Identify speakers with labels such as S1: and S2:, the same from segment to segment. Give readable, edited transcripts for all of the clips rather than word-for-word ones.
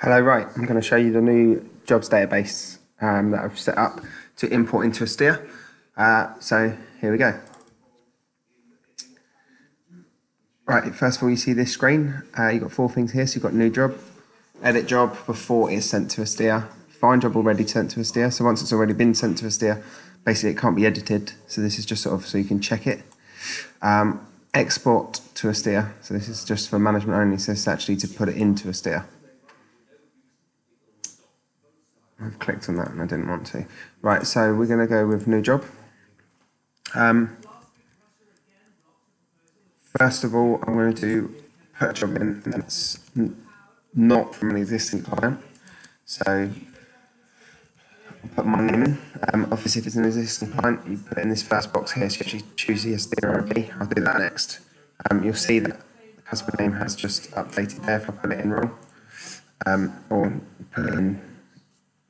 S1: Hello, right, I'm going to show you the new jobs database that I've set up to import into Astia. So here we go. Right, first of all, you see this screen. You've got four things here. So you've got new job, edit job before it's sent to Astia, find job already sent to Astia. So once it's already been sent to Astia, basically it can't be edited. So this is just sort of so you can check it. Export to Astia. So this is just for management only. So it's actually to put it into Astia. I've clicked on that and I didn't want to. Right, so we're going to go with new job. First of all, I'm going to put a job in that's not from an existing client. So I'll put my name in. Obviously, if it's an existing client, you put it in this first box here, so you actually choose the SDROP. I'll do that next. You'll see that the customer name has just updated there if I put it in wrong. Or put it in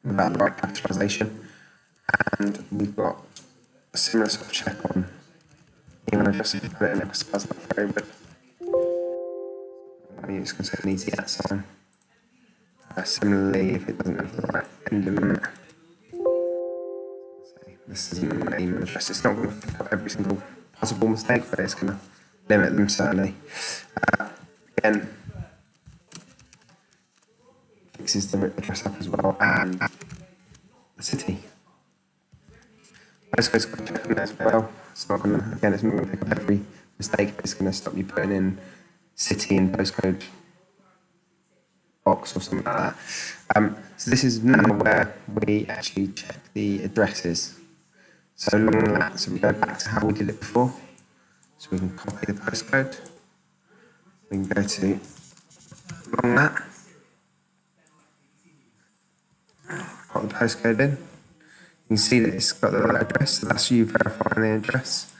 S1: without the right capitalisation. And we've got a similar sort of check on email address if you put it in there because that's not very good. I'm just going to say an easy at sign. Similarly, if it doesn't have the right ending on it, this isn't an email address. It's not going to pick up every single possible mistake, but it's going to limit them certainly. Again, fixes the address up as well, and the city. Postcode's got to check on that as well. It's not going to, again, it's not going to pick up every mistake, but it's going to stop you putting in city and postcode box or something like that. So this is now where we actually check the addresses. So along that, so we go back to how we did it before. So we can copy the postcode. We can go to along that. Put the postcode in. You can see that it's got the right address, so that's you verifying the address.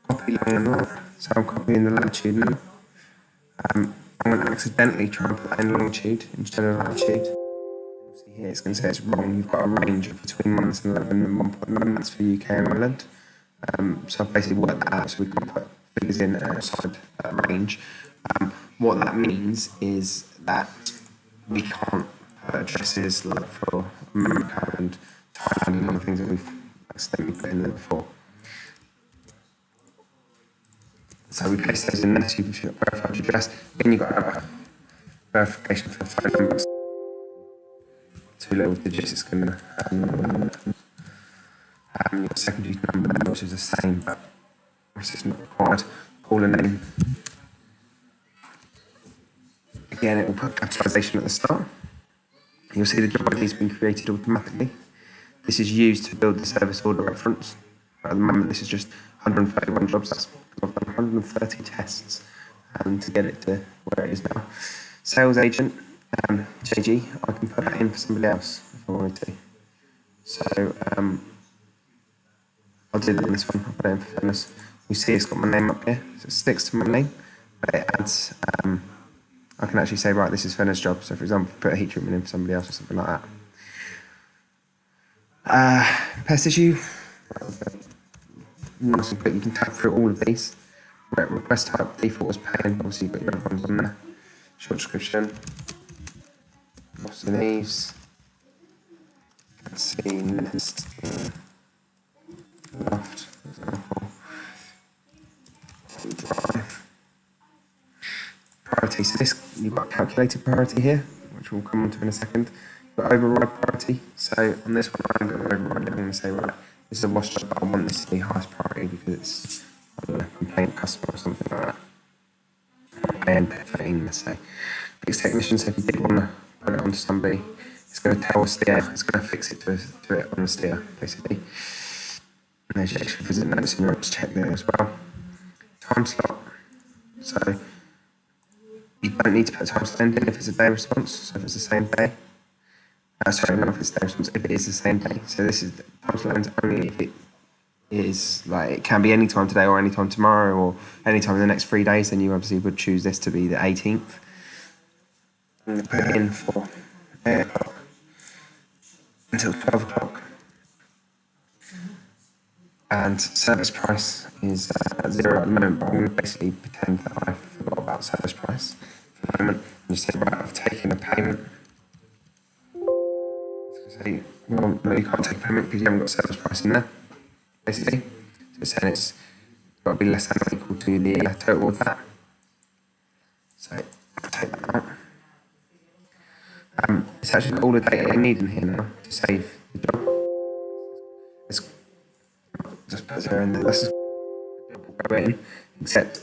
S1: Copy long and long, so I'm copying the latitude now. I'm going to accidentally try and put that in longitude instead of latitude. See here, it's going to say it's wrong. You've got a range of between -11 and 1.9. That's for UK and Ireland. So I've basically worked that out so we can put figures in outside that range. What that means is that we can't put addresses like for America and Thailand and other things that we've accidentally put in there before. So we place those in there, so you've got verified address. Then you've got to have a verification for the phone number. 2 little digits, it's going to your secondary number there, which is the same, but it's not required. Caller name. Again, it will put capitalisation at the start. You'll see the job ID has been created automatically. This is used to build the service order reference. At the moment, this is just 131 jobs. That's I've done 130 tests to get it to where it is now. Sales agent, JG, I can put that in for somebody else if I wanted to. So I'll do that in this one. I'll put it in for fairness. You see it's got my name up here, so it sticks to my name, but it adds, I can actually say, right, this is Fenner's job. So for example, put a heat treatment in for somebody else or something like that. Pest issue. Nice and quick, you can tab through all of these. Request type, default is paying, obviously you've got your other ones on there. Short description. Boston Eves. Let's see, next. Loft, for example. Drive. Priority, so this, you've got calculated priority here, which we'll come on to in a second. You've got override priority, so on this one I'm going to override it. I'm going to say, right, this is a wash job, but I want this to be highest priority because it's, I don't know, complaint customer or something like that. And fitting, let's say. Fix technician, so if you did want to put it onto somebody, it's going to tell us there, it's going to fix it to it on the steer, basically. And there's your extra visit notes and your ops check there as well. Time slot. So you don't need to put time slot in if it's a day response, so if it's the same day. Sorry, not if it's day response, if it is the same day. So this is time slot only if it is, like, it can be any time today or any time tomorrow or any time in the next 3 days, then you obviously would choose this to be the 18th. I'm going to put it in for 8 o'clock until 12 o'clock. And service price is at 0 at the moment, but I'm going to basically pretend that I forgot about service price for the moment and just say, right, I've taken a payment you can't take payment because you haven't got service price in there, basically. So it's saying it's got to be less than or equal to the total of that. So I'll take that out. It's actually got all the data I need in here now to save the job. Let's just put her in there. Let's just go in, except,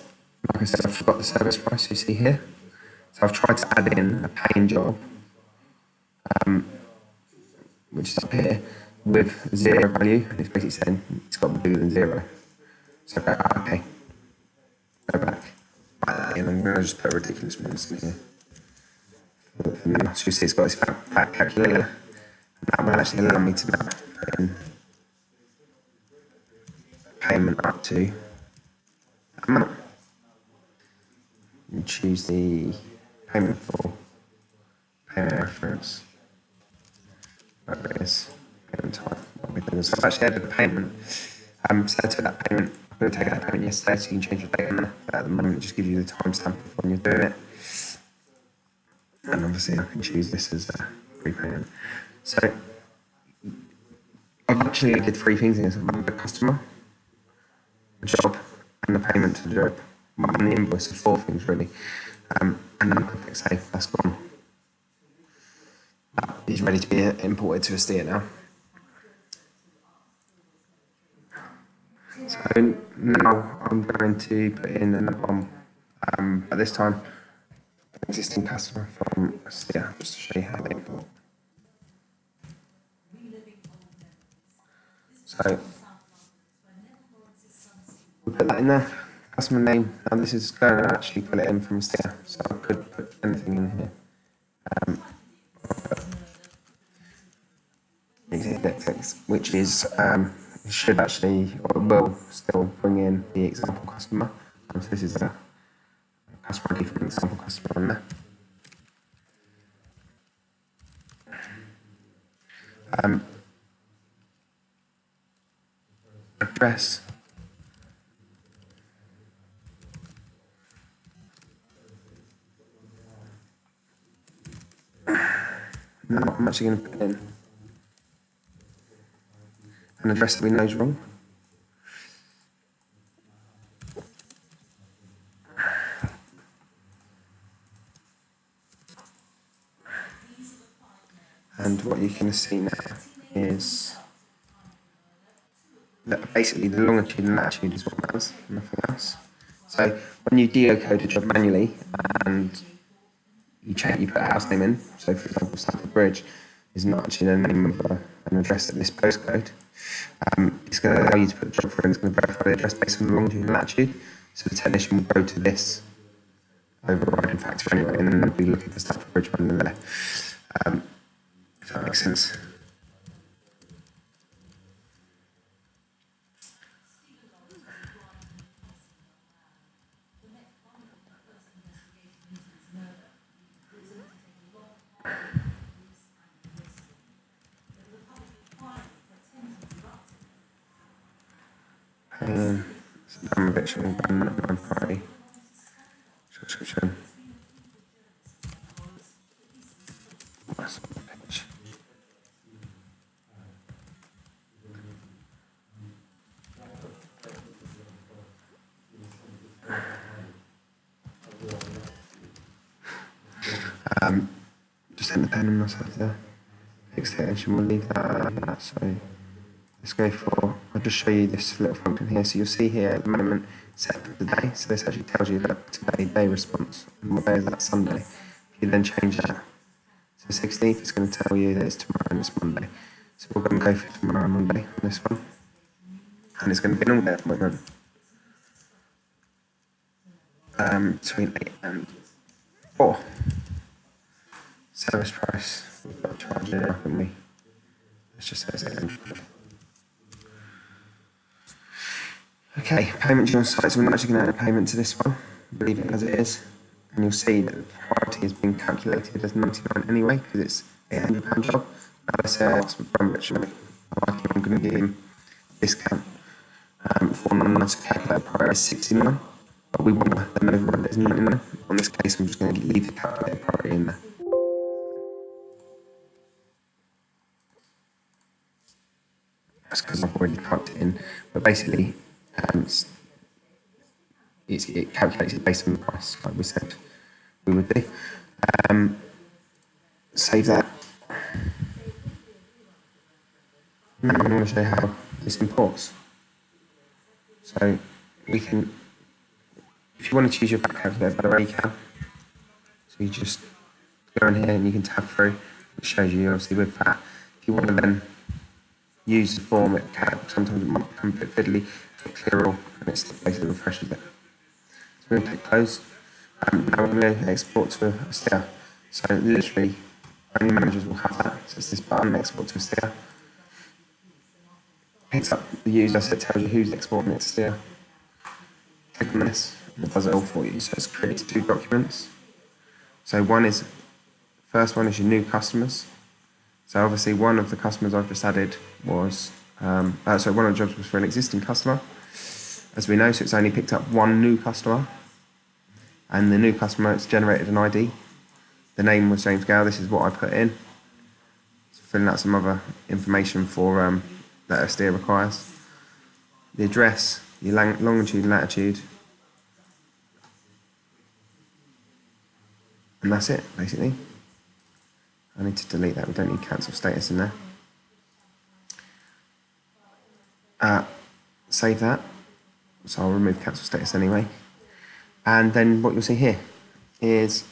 S1: like I said, I forgot the service price you see here. So I've tried to add in a paying job, which is up here, with 0 value, and it's basically saying it's got to be bigger than 0. So go, okay, go back, and I'm going to just put a ridiculous ones in here. So you see it's got this fat calculator, and that will actually allow me to now put in payment up to that amount. And choose the payment for payment reference, whatever it is, payment type. So I've actually added a payment. So I took that payment, I'm going to take that payment yesterday, so you can change the date on that. But at the moment, it just gives you the timestamp of when you're doing it. And obviously, I can choose this as a prepayment. So I've actually did 3 things in this: the customer, the job, and the payment to the job. And the invoice are 4 things really. And then I click save. That's gone. That is ready to be imported to a steer now. So now I'm going to put in another one, at this time, an existing customer from a steer, just to show you how they import. So we put that in there, customer name. Now this is going to actually put it in from a steer, so I could put anything in here. Which is should actually, or will still bring in the example customer. So this is a customer ID for an example customer on there. Address. Now I'm actually going to put in an address that we know is wrong. And what you can see now is that basically the longitude and latitude is what matters, nothing else. So when you geocode a job manually and you put a house name in, so for example Stamford Bridge is not actually the name of an address at this postcode, it's going to allow you to put the job through and it's going to verify the address based on the longitude and latitude. So the technician will go to this overriding factor anyway, and then they'll be looking for Stamford Bridge when they're there. If that makes sense. So I'm eviction and party subscription. That's on the page. Just independent myself there. Extension, we'll leave that like that. So let's go for, I'll just show you this little function here. So you'll see here at the moment set for the day. So this actually tells you that today day response. And what day is that? Sunday. If you then change that to the 16th, it's going to tell you that it's tomorrow and it's Monday. So we're going to go for tomorrow and Monday on this one. And it's going to be an all-day appointment. Between 8 and 4. Service price, we've got to charge it, haven't we? Let's just say it's 800. Okay, payment due on site, so we're not actually going to add a payment to this one. Leave it as it is. And you'll see that the priority has been calculated as 99 anyway, because it's £800 job. Now let's say I ask for Brambridge, I'm going to give him a discount for non to calculate priority is 69. But we want them override as 99. On this case, I'm just going to leave the calculated priority in there. That's because I've already typed it in. But basically, it calculates it based on the price, like we said we would do. Save that. Now I'm going to show you how this imports. So we can, if you want to choose your VAT calculator, by the way, you can. So you just go in here and you can tab through. It shows you obviously with VAT. If you want to then use the form, it can, sometimes it might become a bit fiddly. Click clear all, and it basically refreshes it. So we're going to click close. Now we're going to export to a STIA. So literally, only managers will have that. So it's this button, export to a STIA. Picks up the user, so it tells you who's exporting it to STIA. Click on this, and it does it all for you. So it's created 2 documents. So first one is your new customers. So obviously one of the customers I've just added was, one of the jobs was for an existing customer, as we know, so it's only picked up one new customer. And the new customer, it's generated an ID. The name was James Gale, this is what I put in. So filling out some other information for that a STIA requires. The address, your longitude and latitude. And that's it, basically. I need to delete that, we don't need cancel status in there. Save that. So I'll remove cancel status anyway. And then what you'll see here is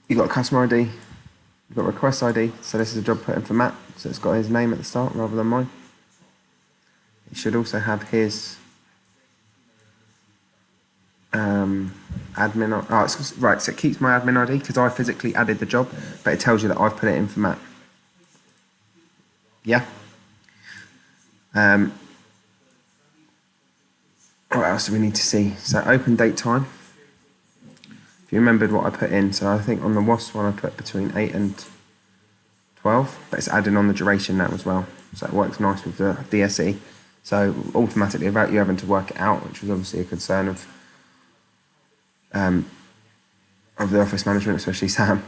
S1: you've got a customer ID, you've got request ID, so this is a job put in for Matt, so it's got his name at the start rather than mine. It should also have his admin, right, so it keeps my admin ID because I physically added the job, but it tells you that I've put it in for Matt. Yeah. What else do we need to see? So open date time. If you remembered what I put in, so I think on the WASP one I put between 8 and 12, but it's adding on the duration now as well. So it works nice with the DSE. So automatically, without you having to work it out, which was obviously a concern of the office management, especially Sam,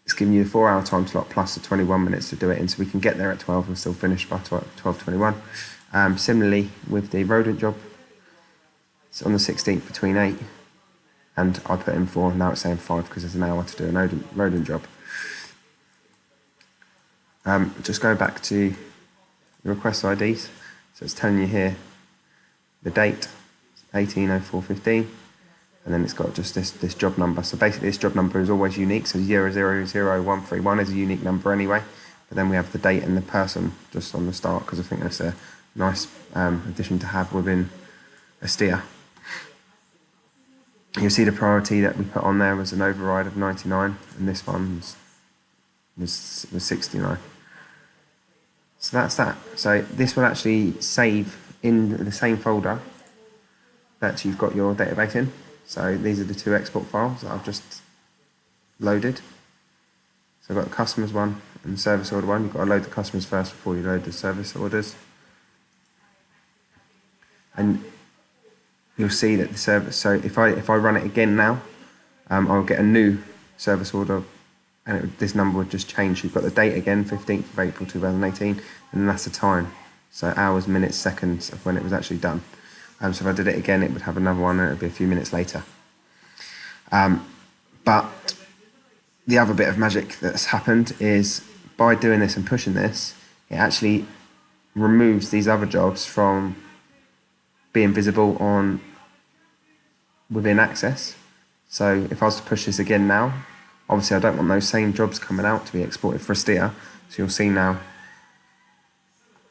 S1: it's giving you a 4-hour time slot plus the 21 minutes to do it in, so we can get there at 12 and still finish by 12:21. Similarly with the rodent job, it's on the 16th between 8 and I put in 4, now it's saying 5 because there's an hour to do a rodent job. Just going back to the request IDs, so it's telling you here the date, 180415, and then it's got just this job number. So basically this job number is always unique, so 000131 is a unique number anyway, but then we have the date and the person just on the start because I think that's a nice addition to have within a STIA. You'll see the priority that we put on there was an override of 99 and this one was 69. So that's that. So this will actually save in the same folder that you've got your database in. So these are the 2 export files that I've just loaded. So I've got the customers one and the service order one. You've got to load the customers first before you load the service orders. And you'll see that the service, so if I run it again now, I'll get a new service order and this number would just change. You've got the date again, 15th of April 2018, and that's the time. So hours, minutes, seconds of when it was actually done. So if I did it again, it would have another one and it would be a few minutes later. But the other bit of magic that's happened is by doing this and pushing this, it actually removes these other jobs from being visible within Access. So if I was to push this again now, obviously I don't want those same jobs coming out to be exported for a STIA. So you'll see now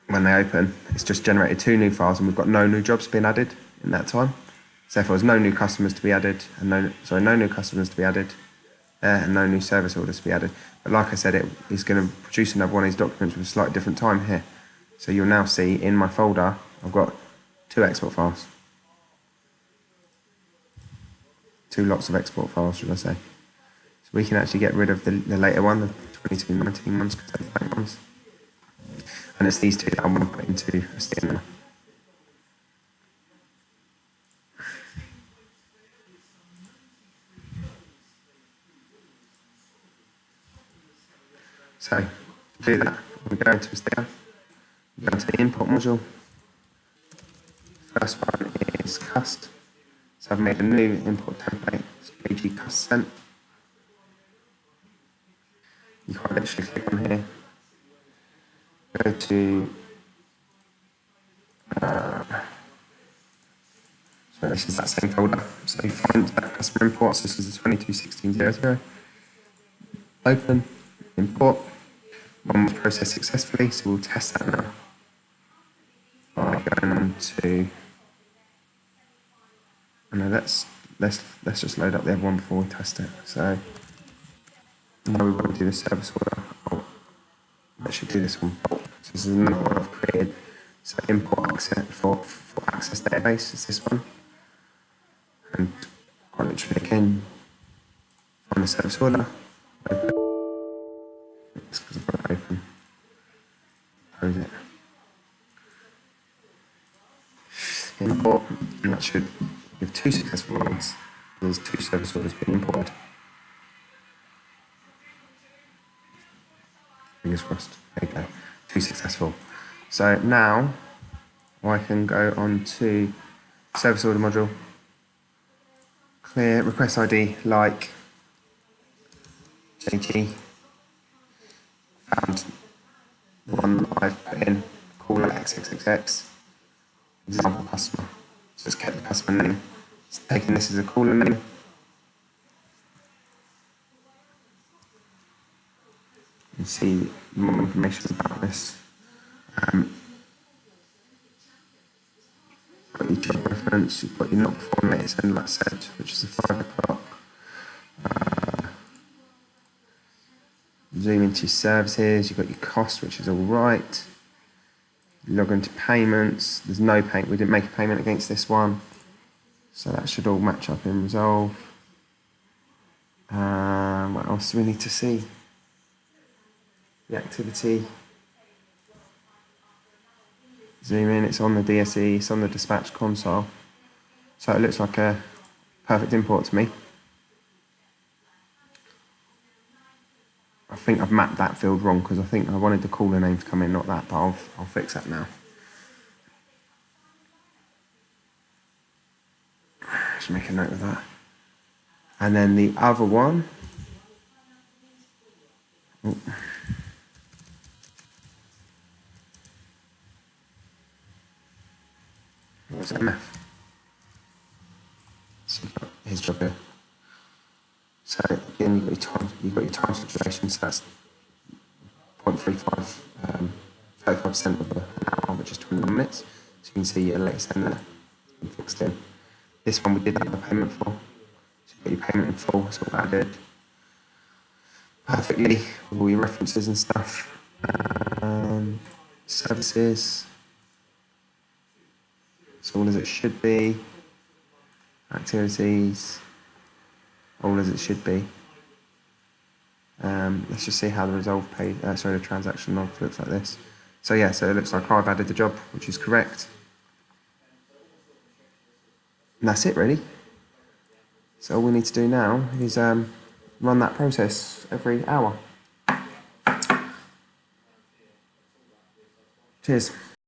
S1: when they open, it's just generated 2 new files and we've got no new jobs being added in that time. So if there was no new customers to be added, and no new customers to be added, and no new service orders to be added. But like I said, it is going to produce another one of these documents with a slightly different time here. So you'll now see in my folder, I've got 2 export files. 2 lots of export files, should I say. So we can actually get rid of the later one, the 2219 ones, because they're blank ones. And it's these 2 that I want to put into a STIA now. So to do that, we go into Istio, we go into the import module. First one is cust. So I've made a new import template, it's AG cust sent. You can literally click on here, go to, so this is that same folder. So you find that customer imports, this is the 221600. Open, import, one was processed successfully, so we'll test that now. By going to, let's just load up the other one before we test it. So now we want to do the service order. Oh, let's should do this one. So this is another one I've created. So import access for access database is this one. And I'll literally again find the service order. Open. It's because I've got it open. Close it. Import, and that should give 2 successful ones. There's 2 service orders being imported. Fingers crossed. There you go. 2 successful. So now I can go on to service order module, clear request ID like JG, and the one I've put in, caller XXXX, example customer. So it's kept the customer name. It's taking this as a caller name. You can see more information about this. Got your job reference, you've got your not before latest end, like I said, which is the 5 o'clock. Zoom into your services, you've got your cost, which is all right. Log into payments, there's no payment, we didn't make a payment against this one. So that should all match up in Resolve. What else do we need to see? The activity. Zoom in, it's on the DSE, it's on the dispatch console. So it looks like a perfect import to me. I think I've mapped that field wrong because I think I wanted the caller name to come in, not that, but I'll fix that now. Just make a note of that. And then the other one. Oh. What's MF? So you've got his job here. So again, you've got your time situation, so that's 0.35, 35% of an hour, which is 21 minutes. So you can see your latest end there, fixed in. This one we did have a payment for. So you've got your payment in full, it's all added perfectly with all your references and stuff. Services, it's all as it should be. Activities, all as it should be. Let's just see how the resolve page, the transaction log looks like this. So yeah, so it looks like I've added the job, which is correct. And that's it really. So all we need to do now is run that process every hour. Cheers.